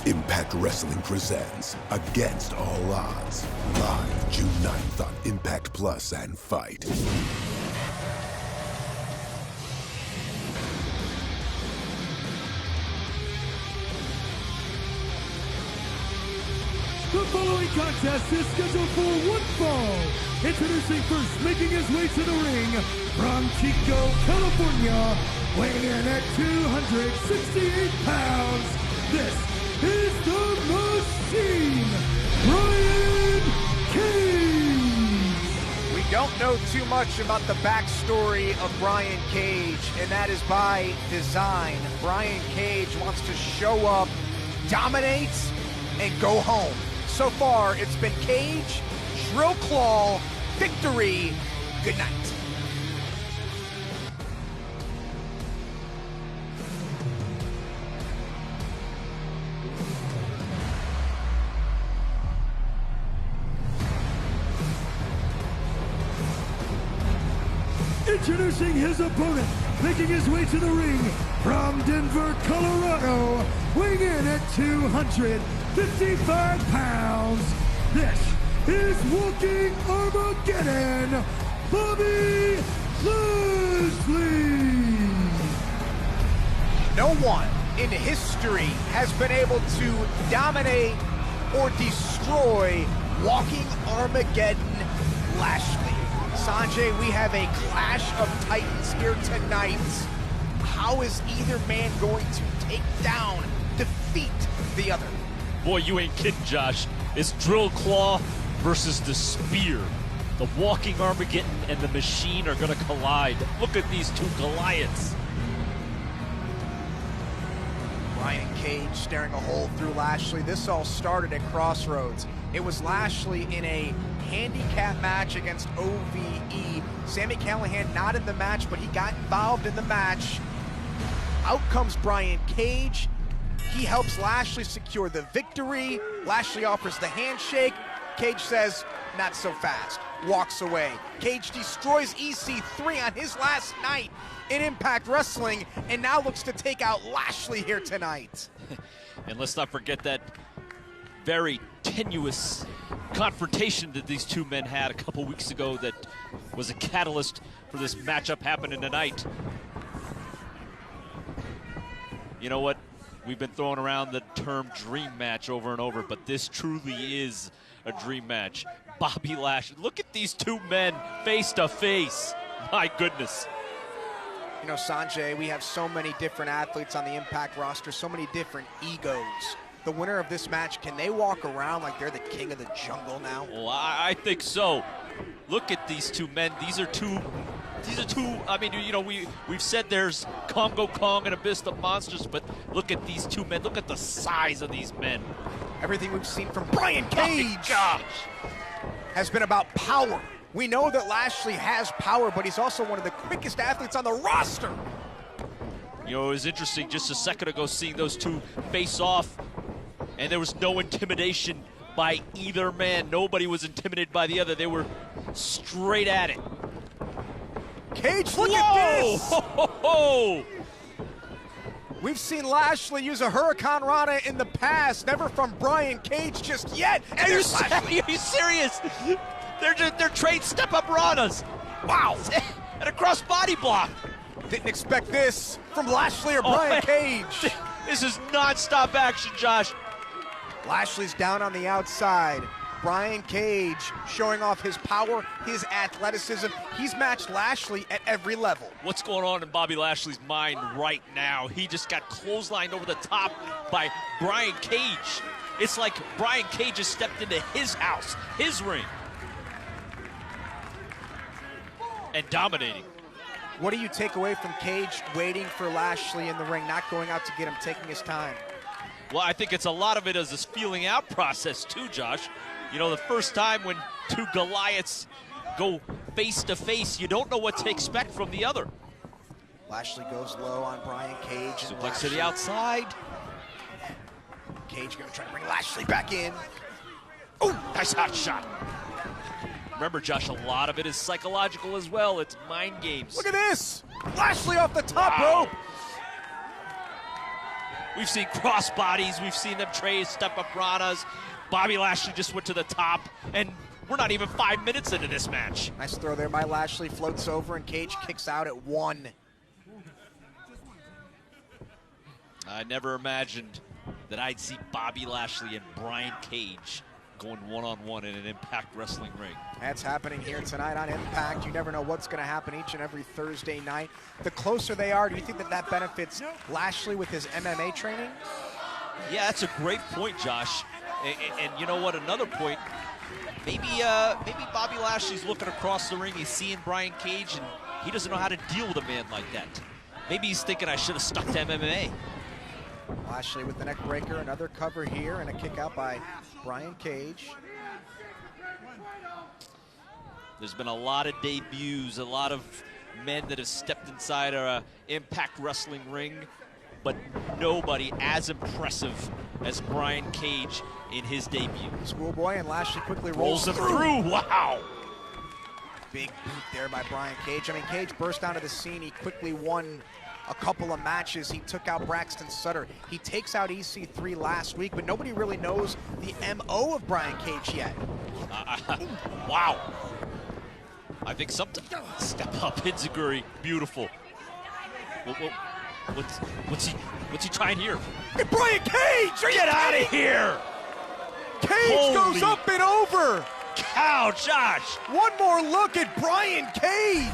Impact Wrestling presents Against All Odds, live June 9th on Impact Plus and Fight. The following contest is scheduled for one fall. Introducing first, making his way to the ring, from Chico, California, weighing in at 268 pounds, this is the Machine, Brian Cage! We don't know too much about the backstory of Brian Cage, and that is by design. Brian Cage wants to show up, dominate, and go home. So far, it's been Cage, Drill Claw, victory, good night. Introducing his opponent, making his way to the ring, from Denver, Colorado, weighing in at 255 pounds, this is Walking Armageddon, Bobby Lashley! No one in history has been able to dominate or destroy Walking Armageddon Lashley. Sanjay, we have a clash of titans here tonight. How is either man going to take down, defeat the other? Boy, you ain't kidding, Josh. It's Drill Claw versus the Spear. The Walking Armageddon and the Machine are gonna collide. Look at these two Goliaths. Brian Cage staring a hole through Lashley. This all started at Crossroads. It was Lashley in a handicap match against OVE. Sami Callihan not in the match, but he got involved in the match. Out comes Brian Cage. He helps Lashley secure the victory. Lashley offers the handshake. Cage says, not so fast. Walks away. Cage destroys EC3 on his last night in Impact Wrestling, and now looks to take out Lashley here tonight. And let's not forget that very tenuous confrontation that these two men had a couple weeks ago that was a catalyst for this matchup happening tonight. You know what? We've been throwing around the term dream match over and over, but this truly is a dream match. Bobby Lashley, look at these two men face to face. My goodness. You know, Sanjay, we have so many different athletes on the Impact roster, so many different egos. The winner of this match, can they walk around like they're the king of the jungle now? Well, I think so. Look at these two men. These are two, I mean, you know, we've said there's Congo Kong and Abyss the Monsters, but look at these two men. Look at the size of these men. Everything we've seen from Brian Cage has been about power. We know that Lashley has power, but he's also one of the quickest athletes on the roster. You know, it was interesting just a second ago seeing those two face off, and there was no intimidation by either man. Nobody was intimidated by the other. They were straight at it. Cage, look at this! Ho, ho, ho. We've seen Lashley use a Hurricane Rana in the past, never from Brian Cage just yet. And there's Lashley. Are you serious? They're trained step-up Ranas. Wow. And a cross-body block. Didn't expect this from Lashley or Brian Cage. This is non-stop action, Josh. Lashley's down on the outside. Brian Cage showing off his power, his athleticism. He's matched Lashley at every level. What's going on in Bobby Lashley's mind right now? He just got clotheslined over the top by Brian Cage. It's like Brian Cage has stepped into his house, his ring, and dominating. What do you take away from Cage waiting for Lashley in the ring, not going out to get him, taking his time? Well, I think it's a lot of it as this feeling out process too, Josh. You know, the first time when two Goliaths go face to face, you don't know what to expect from the other. Lashley goes low on Brian Cage. Suplex to the outside. Cage gonna try to bring Lashley back in. Oh, nice hot shot. Remember, Josh, a lot of it is psychological as well. It's mind games. Look at this! Lashley off the top Wow. rope. We've seen cross bodies. We've seen them trade step-up ranas. Bobby Lashley just went to the top, and we're not even 5 minutes into this match. Nice throw there by Lashley. Floats over, and Cage kicks out at 1. I never imagined that I'd see Bobby Lashley and Brian Cage going one-on-one in an Impact Wrestling ring. That's happening here tonight on Impact. You never know what's going to happen each and every Thursday night. The closer they are, do you think that that benefits Lashley with his MMA training? Yeah, that's a great point, Josh. And you know what? Another point, maybe Bobby Lashley's looking across the ring. He's seeing Brian Cage, and he doesn't know how to deal with a man like that. Maybe he's thinking I should have stuck to MMA. Lashley with the neck breaker, another cover here, and a kick out by Brian Cage. There's been a lot of debuts, a lot of men that have stepped inside our Impact Wrestling ring, but nobody as impressive as Brian Cage in his debut. Schoolboy, and Lashley quickly Rolls him through. Wow. Big boot there by Brian Cage. I mean, Cage burst onto the scene. He quickly won a couple of matches. He took out Braxton Sutter. He takes out EC3 last week, but nobody really knows the MO of Brian Cage yet. Wow. I think sometimes step up, Hinzaguri, beautiful. What's he trying here? Hey, Brian Cage! Get out of here! Cage goes up and over. Cow, Josh! One more look at Brian Cage.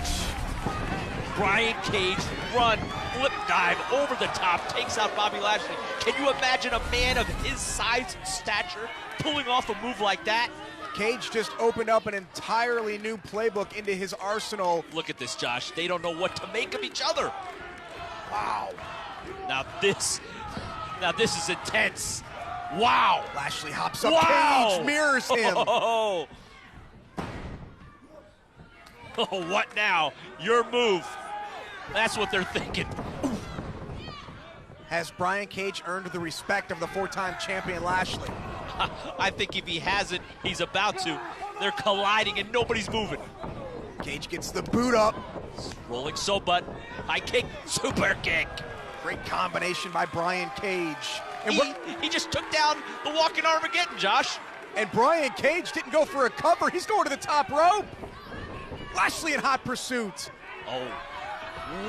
Brian Cage run, flip dive over the top, takes out Bobby Lashley. Can you imagine a man of his size and stature pulling off a move like that? Cage just opened up an entirely new playbook into his arsenal. Look at this, Josh. They don't know what to make of each other. Wow. Now this is intense. Wow. Lashley hops up. Wow. Cage mirrors him. Oh, what now? Your move. That's what they're thinking. Has Brian Cage earned the respect of the 4-time champion Lashley? I think if he hasn't, he's about to. They're colliding and nobody's moving. Cage gets the boot up. Rolling so butt. High kick, super kick. Great combination by Brian Cage. And he just took down the walking Armageddon, Josh. And Brian Cage didn't go for a cover. He's going to the top rope. Lashley in hot pursuit. Oh.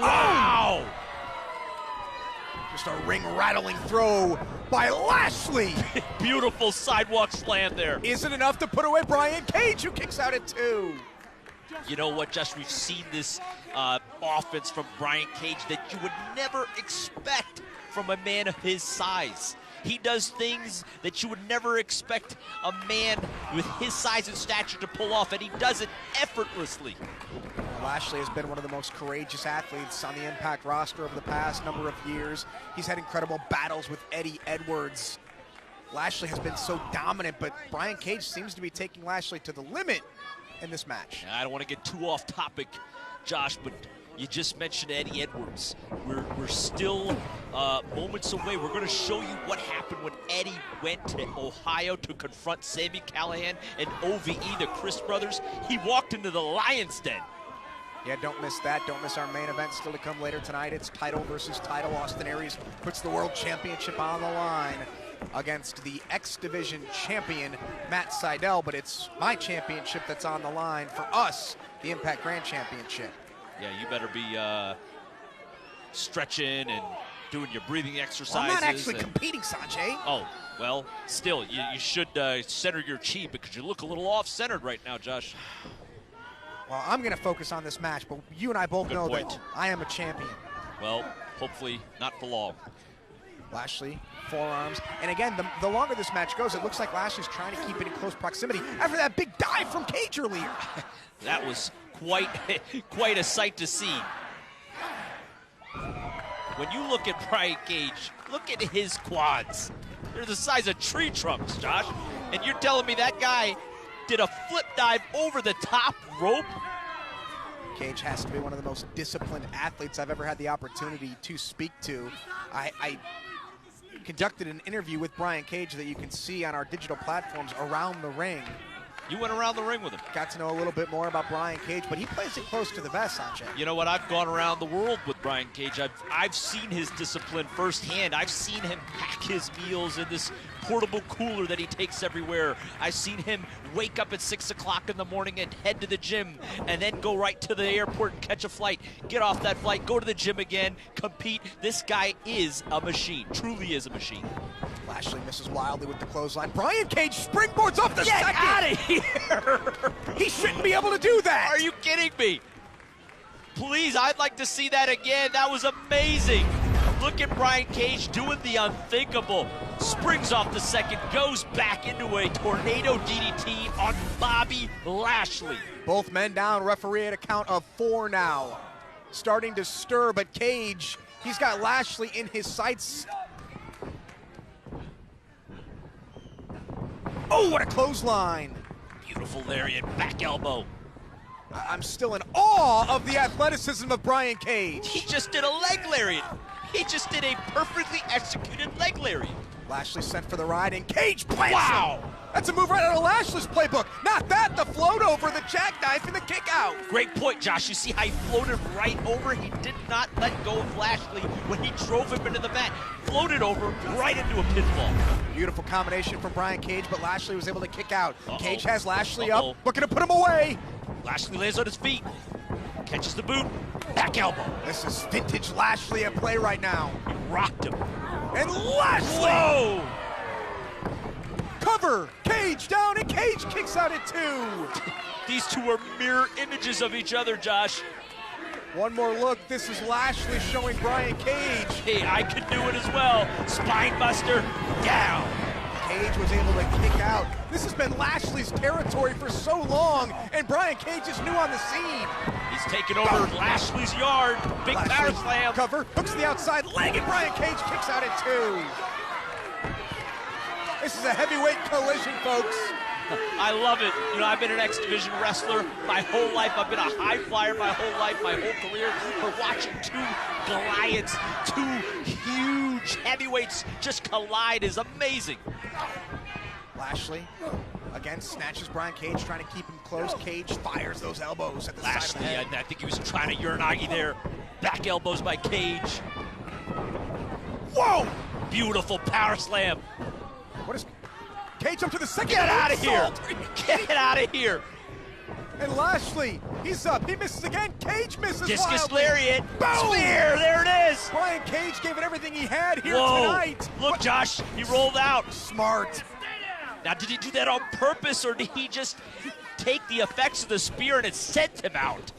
Wow. Just a ring-rattling throw by Lashley. Beautiful sidewalk slam there. Is it enough to put away Brian Cage, who kicks out at 2? You know what, Josh? We've seen this offense from Brian Cage that you would never expect from a man of his size. He does things that you would never expect a man with his size and stature to pull off, and he does it effortlessly. Lashley has been one of the most courageous athletes on the Impact roster over the past number of years. He's had incredible battles with Eddie Edwards. Lashley has been so dominant, but Brian Cage seems to be taking Lashley to the limit in this match. I don't want to get too off topic, Josh, but you just mentioned Eddie Edwards. We're still moments away. We're going to show you what happened when Eddie went to Ohio to confront Sami Callihan and OVE, the Chris brothers. He walked into the Lion's Den. Yeah, don't miss that. Don't miss our main event still to come later tonight. It's title versus title. Austin Aries puts the World Championship on the line against the X Division champion, Matt Seidel, but it's my championship that's on the line for us, the Impact Grand Championship. Yeah, you better be stretching and doing your breathing exercises. Well, I'm not actually competing, Sanjay. Oh, well, still, you should center your chi because you look a little off-centered right now, Josh. Well, I'm going to focus on this match, but you and I both know that I am a champion. Well, hopefully not for long. Lashley, forearms. And again, the longer this match goes, it looks like Lashley's trying to keep it in close proximity after that big dive from Cage earlier. That was quite a sight to see. When you look at Brian Cage, look at his quads. They're the size of tree trunks, Josh. And you're telling me that guy did a flip dive over the top rope? Cage has to be one of the most disciplined athletes I've ever had the opportunity to speak to. I conducted an interview with Brian Cage that you can see on our digital platforms around the ring. You went around the ring with him. Got to know a little bit more about Brian Cage, but he plays it close to the vest, Sanjay. You know what? I've gone around the world with Brian Cage. I've seen his discipline firsthand. I've seen him pack his meals in this portable cooler that he takes everywhere. I've seen him wake up at 6 o'clock in the morning and head to the gym and then go right to the airport and catch a flight, get off that flight, go to the gym again, compete. This guy is a machine, truly is a machine. Lashley misses wildly with the clothesline. Brian Cage springboards off the Get second. out of here! He shouldn't be able to do that. Are you kidding me? Please, I'd like to see that again. That was amazing. Look at Brian Cage doing the unthinkable. Springs off the second, goes back into a tornado DDT on Bobby Lashley. Both men down, referee at a count of 4 now. Starting to stir, but Cage, he's got Lashley in his sights. Oh, what a clothesline. Beautiful lariat, back elbow. I'm still in awe of the athleticism of Brian Cage. He just did a leg lariat. He just did a perfectly executed leg lariat. Lashley sent for the ride, and Cage plants Wow. him. That's a move right out of Lashley's playbook. Not that, the float over, the jackknife, and the kick out. Great point, Josh. You see how he floated right over? He did not let go of Lashley when he drove him into the mat. Floated over right into a pinfall. Beautiful combination from Brian Cage, but Lashley was able to kick out. Uh-oh. Cage has Lashley Uh-oh. up, looking to put him away. Lashley lands on his feet, catches the boot, back elbow. This is vintage Lashley at play right now. He rocked him. And Lashley! Whoa! Cover! Cage down, and Cage kicks out at 2. These two are mirror images of each other, Josh. One more look. This is Lashley showing Brian Cage. Hey, I could do it as well. Spine buster, down. Cage was able to kick out. This has been Lashley's territory for so long, and Brian Cage is new on the scene. He's taken over Lashley's yard. Big power Lashley slam. cover, hooks to the outside leg, and Brian Cage kicks out at 2. This is a heavyweight collision, folks. I love it. You know, I've been an X Division wrestler my whole life. I've been a high flyer my whole life, my whole career. For watching two Goliaths, two huge heavyweights just collide is amazing. Lashley, again, snatches Brian Cage, trying to keep him close. Cage fires those elbows at the side of the Lashley, head. I think he was trying to Uranagi there. Back elbows by Cage. Whoa! Beautiful power slam. What is... Cage up to the second. Get out of here. moonsault. Get out of here. And Lashley, he's up. He misses again. Cage misses Discus wildly. lariat. Boom! Spear. There it is. Brian Cage gave it everything he had here Whoa. tonight. Look, Josh, he rolled out. Smart. Now, did he do that on purpose, or did he just take the effects of the spear and it sent him out?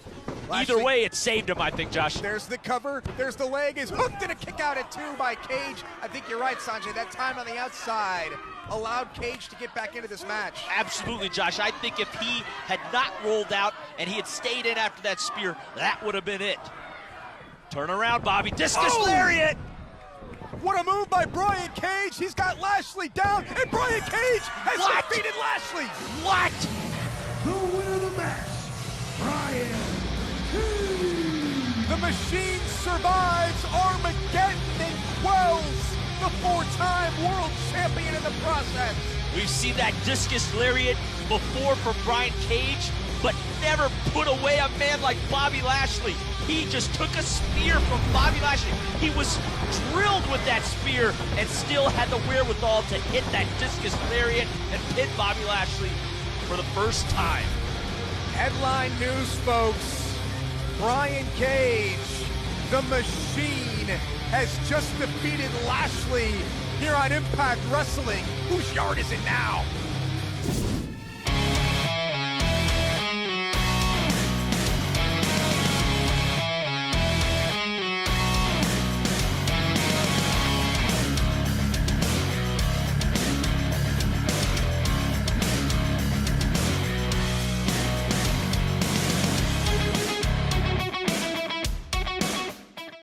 Lashley, Either way, it saved him, I think, Josh. there's the cover. There's the leg. Is hooked and a kick out at 2 by Cage. I think you're right, Sanjay. That time on the outside allowed Cage to get back into this match. Absolutely, Josh. I think if he had not rolled out and he had stayed in after that spear, that would have been it. Turn around, Bobby. Discus Oh! lariat. What a move by Brian Cage. He's got Lashley down, and Brian Cage has What? defeated Lashley. What? The winner of the match, Brian Cage. The machine survives Armageddon and quells the 4-time world champion in the process. We've seen that discus lariat before from Brian Cage, but never put away a man like Bobby Lashley. He just took a spear from Bobby Lashley. He was drilled with that spear and still had the wherewithal to hit that discus lariat and pin Bobby Lashley for the first time. Headline news, folks. Brian Cage, the machine, has just defeated Lashley here on Impact Wrestling. Whose yard is it now?